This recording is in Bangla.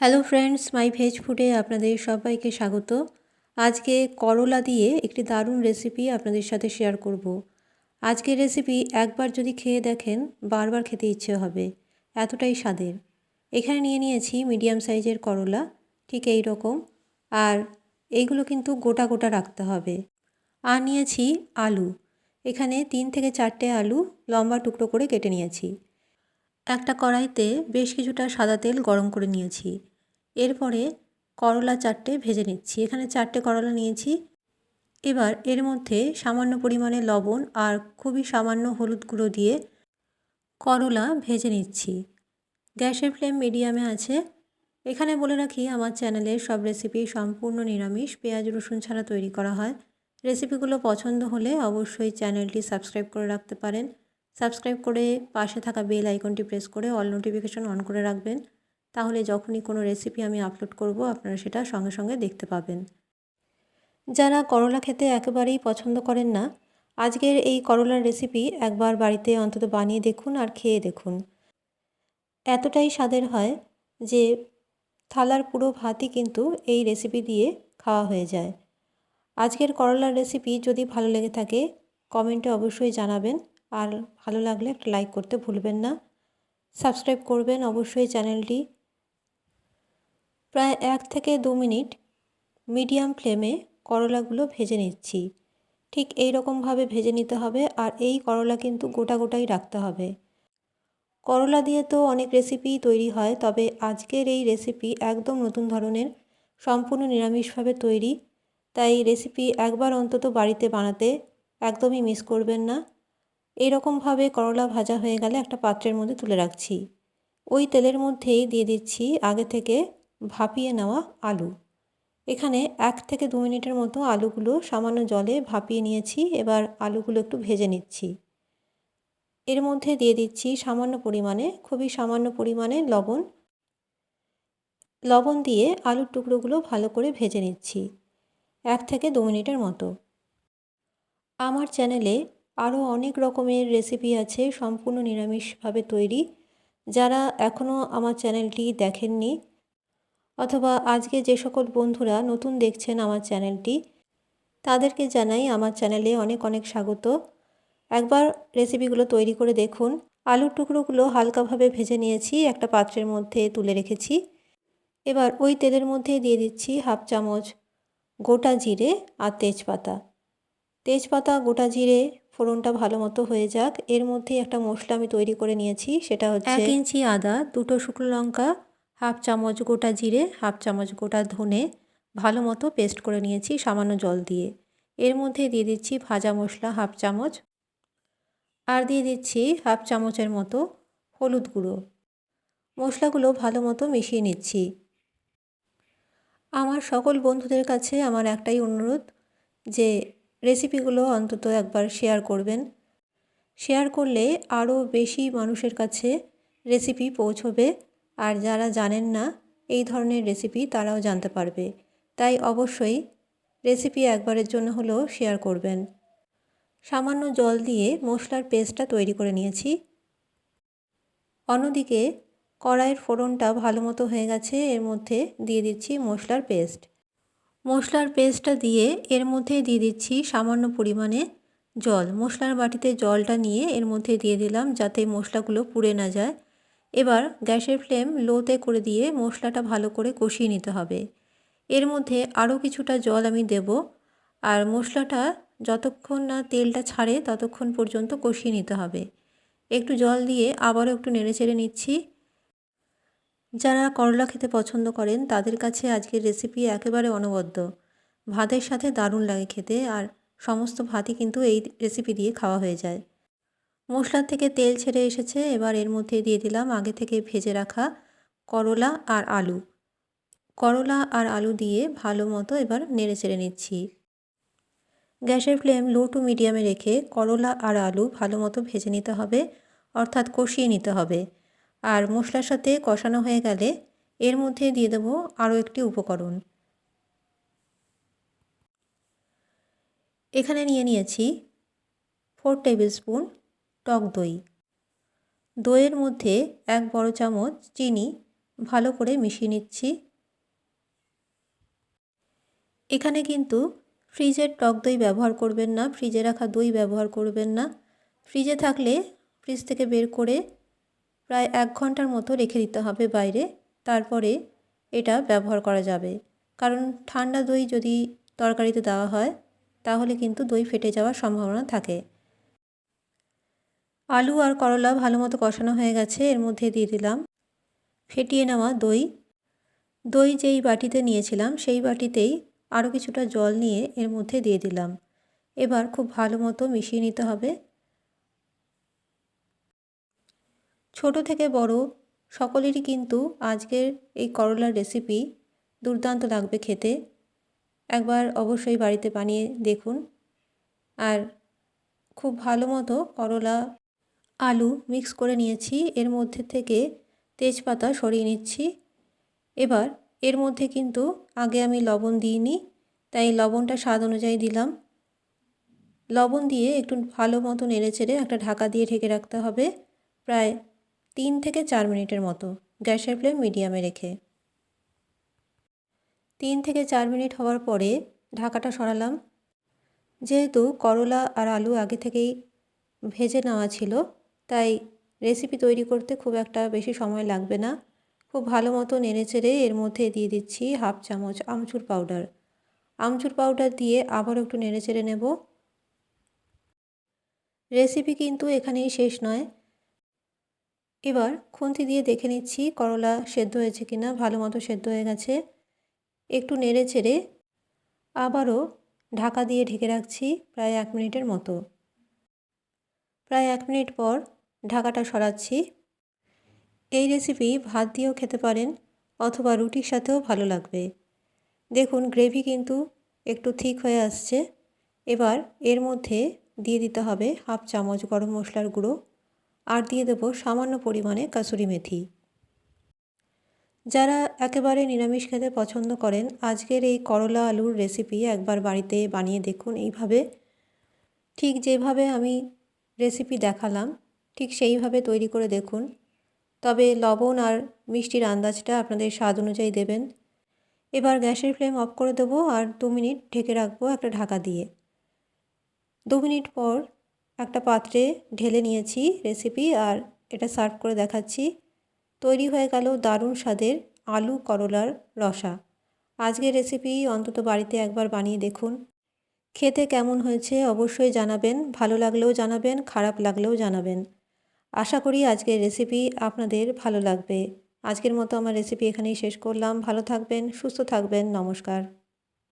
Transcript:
হ্যালো ফ্রেন্ডস, মাই ভেজ ফুডে আপনাদের সবাইকে স্বাগত। আজকে করলা দিয়ে একটি দারুণ রেসিপি আপনাদের সাথে শেয়ার করব। আজকের রেসিপি একবার যদি খেয়ে দেখেন বারবার খেতে ইচ্ছে হবে, এতটাই স্বাদের। এখানে নিয়েছি মিডিয়াম সাইজের করলা, ঠিক এই রকম। আর এইগুলো কিন্তু গোটা গোটা রাখতে হবে। আর নিয়েছি আলু, এখানে 3 থেকে 4টে আলু লম্বা টুকরো করে কেটে নিয়েছি। একটা কড়াইতে বেশ কিছুটা সাদা তেল গরম করে নিয়েছি। এরপরে করলা 4টে ভেজে নিচ্ছি। এখানে 4টে করলা নিয়েছি। এবার এর মধ্যে সামান্য পরিমাণে লবণ আর খুবই সামান্য হলুদ গুঁড়ো দিয়ে করলা ভেজে নিচ্ছি। গ্যাসের ফ্লেম মিডিয়ামে আছে। এখানে বলে রাখি, আমার চ্যানেলের সব রেসিপি সম্পূর্ণ নিরামিষ, পেঁয়াজ রসুন ছাড়া তৈরি করা হয়। রেসিপিগুলো পছন্দ হলে অবশ্যই চ্যানেলটি সাবস্ক্রাইব করে রাখতে পারেন। সাবস্ক্রাইব করে পাশে থাকা বেল আইকনটি প্রেস করে অল নোটিফিকেশন অন করে রাখবেন। তাহলে যখনই কোনো রেসিপি আমি আপলোড করব আপনারা সেটা সঙ্গে সঙ্গে দেখতে পাবেন। যারা করলা খেতে একেবারেই পছন্দ করেন না, আজকের এই করলার রেসিপি একবার বাড়িতে অন্তত বানিয়ে দেখুন আর খেয়ে দেখুন। এতটাই স্বাদের হয় যে থালার পুরো ভাতই কিন্তু এই রেসিপি দিয়ে খাওয়া হয়ে যায়। আজকের করলার রেসিপি যদি ভালো লেগে থাকে কমেন্টে অবশ্যই জানাবেন। আর ভালো লাগলে একটা লাইক করতে ভুলবেন না। সাবস্ক্রাইব করবেন অবশ্যই চ্যানেলটি। প্রায় 1 থেকে 2 মিনিট মিডিয়াম ফ্লেমে করলাগুলো ভেজে নিচ্ছি। ঠিক এই রকমভাবে ভেজে নিতে হবে। আর এই করলা কিন্তু গোটা গোটাই রাখতে হবে। করলা দিয়ে তো অনেক রেসিপি তৈরি হয়, তবে আজকের এই রেসিপি একদম নতুন ধরনের, সম্পূর্ণ নিরামিষভাবে তৈরি। তাই রেসিপি একবার অন্তত বাড়িতে বানাতে একদমই মিস করবেন না। এই রকমভাবে করলা ভাজা হয়ে গেলে একটা পাত্রের মধ্যে তুলে রাখছি। ওই তেলের মধ্যেই দিয়ে দিচ্ছি আগে থেকে ভাপিয়ে নেওয়া আলু। এখানে 1 থেকে 2 মিনিটের মতো আলুগুলো সামান্য জলে ভাপিয়ে নিয়েছি। এবার আলুগুলো একটু ভেজে নিচ্ছি। এর মধ্যে দিয়ে দিচ্ছি সামান্য পরিমাণে, খুবই সামান্য পরিমাণে লবণ। লবণ দিয়ে আলুর টুকরোগুলো ভালো করে ভেজে নিচ্ছি 1 থেকে 2 মিনিটের মতো। আমার চ্যানেলে আরও অনেক রকমের রেসিপি আছে সম্পূর্ণ নিরামিষভাবে তৈরি। যারা এখনও আমার চ্যানেলটি দেখেননি, অথবা আজকে যে সকল বন্ধুরা নতুন দেখছেন আমার চ্যানেলটি, তাদেরকে জানাই আমার চ্যানেলে অনেক অনেক স্বাগত। একবার রেসিপিগুলো তৈরি করে দেখুন। আলুর টুকরোগুলো হালকাভাবে ভেজে নিয়েছি, একটা পাত্রের মধ্যে তুলে রেখেছি। এবার ওই তেলের মধ্যে দিয়ে দিচ্ছি 1/2 চামচ গোটা জিরে আর তেজপাতা। তেজপাতা গোটা জিরে ফোড়নটা ভালো মতো হয়ে যাক। এর মধ্যে একটা মশলা আমি তৈরি করে নিয়েছি, সেটা হচ্ছে 1 ইঞ্চি আদা, 2টো শুকনো লঙ্কা, 1/2 চামচ গোটা জিরে, 1/2 চামচ গোটা ধনে ভালো মতো পেস্ট করে নিয়েছি সামান্য জল দিয়ে। এর মধ্যে দিয়ে দিচ্ছি ভাজা মশলা 1/2 চামচ, আর দিয়ে দিচ্ছি 1/2 চামচের মতো হলুদ গুঁড়ো। মশলাগুলো ভালো মতো মিশিয়ে নিচ্ছি। আমার সকল বন্ধুদের কাছে আমার একটাই অনুরোধ যে রেসিপিগুলো অন্তত একবার শেয়ার করবেন। শেয়ার করলে আরও বেশি মানুষের কাছে রেসিপি পৌঁছবে। আর যারা জানেন না এই ধরনের রেসিপি, তারাও জানতে পারবে। তাই অবশ্যই রেসিপি একবারের জন্য হলেও শেয়ার করবেন। সামান্য জল দিয়ে মশলার পেস্টটা তৈরি করে নিয়েছি। অন্যদিকে কড়াইয়ের ফোড়নটা ভালো মতো হয়ে গেছে। এর মধ্যে দিয়ে দিচ্ছি মশলার পেস্ট। মশলার পেস্টটা দিয়ে এর মধ্যে দিয়ে দিচ্ছি সামান্য পরিমাণে জল। মশলার বাটিতে জলটা নিয়ে এর মধ্যে দিয়ে দিলাম, যাতে মশলাগুলো পুড়ে না যায়। এবার গ্যাসের ফ্লেম লোতে করে দিয়ে মশলাটা ভালো করে কষিয়ে নিতে হবে। এর মধ্যে আরও কিছুটা জল আমি দেব। আর মশলাটা যতক্ষণ না তেলটা ছাড়ে ততক্ষণ পর্যন্ত কষিয়ে নিতে হবে। একটু জল দিয়ে আবারও একটু নেড়েচেড়ে নিচ্ছি। যারা করলা খেতে পছন্দ করেন তাদের কাছে আজকের রেসিপি একেবারে অনবদ্য। ভাতের সাথে দারুণ লাগে খেতে। আর সমস্ত ভাতই কিন্তু এই রেসিপি দিয়ে খাওয়া হয়ে যায়। মশলার থেকে তেল ছেড়ে এসেছে। এবার এর মধ্যে দিয়ে দিলাম আগে থেকে ভেজে রাখা করলা আর আলু। করলা আর আলু দিয়ে ভালো মতো এবার নেড়েচেড়ে নিচ্ছি। গ্যাসের ফ্লেম লো টু মিডিয়ামে রেখে করলা আর আলু ভালো মতো ভেজে নিতে হবে, অর্থাৎ কষিয়ে নিতে হবে। আর মশলার সাথে কষানো হয়ে গেলে এর মধ্যে দিয়ে দেব আরও একটি উপকরণ। এখানে নিয়েছি 4 টেবিল স্পুন টক দই। দইয়ের মধ্যে 1 বড় চামচ চিনি ভালো করে মিশিয়ে নিচ্ছি। এখানে কিন্তু ফ্রিজের টক দই ব্যবহার করবেন না, ফ্রিজে রাখা দই ব্যবহার করবেন না। ফ্রিজে থাকলে ফ্রিজ থেকে বের করে প্রায় 1 ঘন্টার মতো রেখে দিতে হবে বাইরে, তারপরে এটা ব্যবহার করা যাবে। কারণ ঠান্ডা দই যদি তরকারিতে দেওয়া হয় তাহলে কিন্তু দই ফেটে যাওয়ার সম্ভাবনা থাকে। আলু আর করলা ভালো মতো কষানো হয়ে গেছে, এর মধ্যে দিয়ে দিলাম ফেটিয়ে নেওয়া দই। দই যেই বাটিতে নিয়েছিলাম সেই বাটিতেই আরও কিছুটা জল নিয়ে এর মধ্যে দিয়ে দিলাম। এবার খুব ভালো মতো মিশিয়ে নিতে হবে। ছোট থেকে বড় সকলেরই কিন্তু আজকের এই করলার রেসিপি দুর্দান্ত লাগবে খেতে। একবার অবশ্যই বাড়িতে বানিয়ে দেখুন। আর খুব ভালো মতো করলা আলু মিক্স করে নিয়েছি, এর মধ্যে থেকে তেজপাতা সরিয়ে নিচ্ছি। এবার এর মধ্যে কিন্তু আগে আমি লবণ দিইনি, তাই লবণটা স্বাদ অনুযায়ী দিলাম। লবণ দিয়ে একটু ভালো মতো নেড়েচেড়ে একটা ঢাকা দিয়ে ঢেকে রাখতে হবে প্রায় 3 থেকে 4 মিনিটের মতো, গ্যাসের ফ্লেম মিডিয়ামে রেখে। 3 থেকে 4 মিনিট হওয়ার পরে ঢাকাটা সরালাম। যেহেতু করলা আর আলু আগে থেকেই ভেজে নেওয়া ছিল, তাই রেসিপি তৈরি করতে খুব একটা বেশি সময় লাগবে না। খুব ভালো মতো নেড়েচেড়ে এর মধ্যে দিয়ে দিচ্ছি 1/2 চামচ আমচুর পাউডার। আমচুর পাউডার দিয়ে আবারও একটু নেড়েচেড়ে নেব। রেসিপি কিন্তু এখানেই শেষ নয়। এবার খুন্তি দিয়ে দেখে নিচ্ছি করলা সেদ্ধ হয়েছে কিনা। ভালো মতো সেদ্ধ হয়ে গেছে। একটু নেড়েচেড়ে আবারও ঢাকা দিয়ে ঢেকে রাখছি প্রায় 1 মিনিটের মতো। প্রায় 1 মিনিট পর ঢাকাটা সরাচ্ছি। এই রেসিপি ভাত দিয়েও খেতে পারেন অথবা রুটির সাথেও ভালো লাগবে। দেখুন গ্রেভি কিন্তু একটু থিক হয়ে আসছে। এবার এর মধ্যে দিয়ে দিতে হবে 1/2 চামচ গরম মশলার গুঁড়ো আর দিয়ে দেবো সামান্য পরিমাণে কাসুরি মেথি। যারা একেবারে নিরামিষ খেতে পছন্দ করেন আজকের এই করলা আলুর রেসিপি একবার বাড়িতে বানিয়ে দেখুন এইভাবে। ঠিক যেভাবে আমি রেসিপি দেখালাম ঠিক সেইভাবে তৈরি করে দেখুন। তবে লবণ আর মিষ্টির আন্দাজটা আপনাদের স্বাদ অনুযায়ী দেবেন। এবার গ্যাসের ফ্লেম অফ করে দেবো আর 2 মিনিট ঢেকে রাখবো একটা ঢাকা দিয়ে। 2 মিনিট পর একটা পাত্রে ঢেলে নিয়েছি রেসিপি আর এটা সার্ভ করে দেখাচ্ছি। তৈরি হয়ে গেল দারুণ স্বাদের আলু করলার রসা। আজকের রেসিপি অন্তত বাড়িতে একবার বানিয়ে দেখুন। খেতে কেমন হয়েছে অবশ্যই জানাবেন, ভালো লাগলেও জানাবেন, খারাপ লাগলেও জানাবেন। আশা করি আজকের রেসিপি আপনাদের ভালো লাগবে। আজকের মতো আমার রেসিপি এখানেই শেষ করলাম। ভালো থাকবেন, সুস্থ থাকবেন, নমস্কার।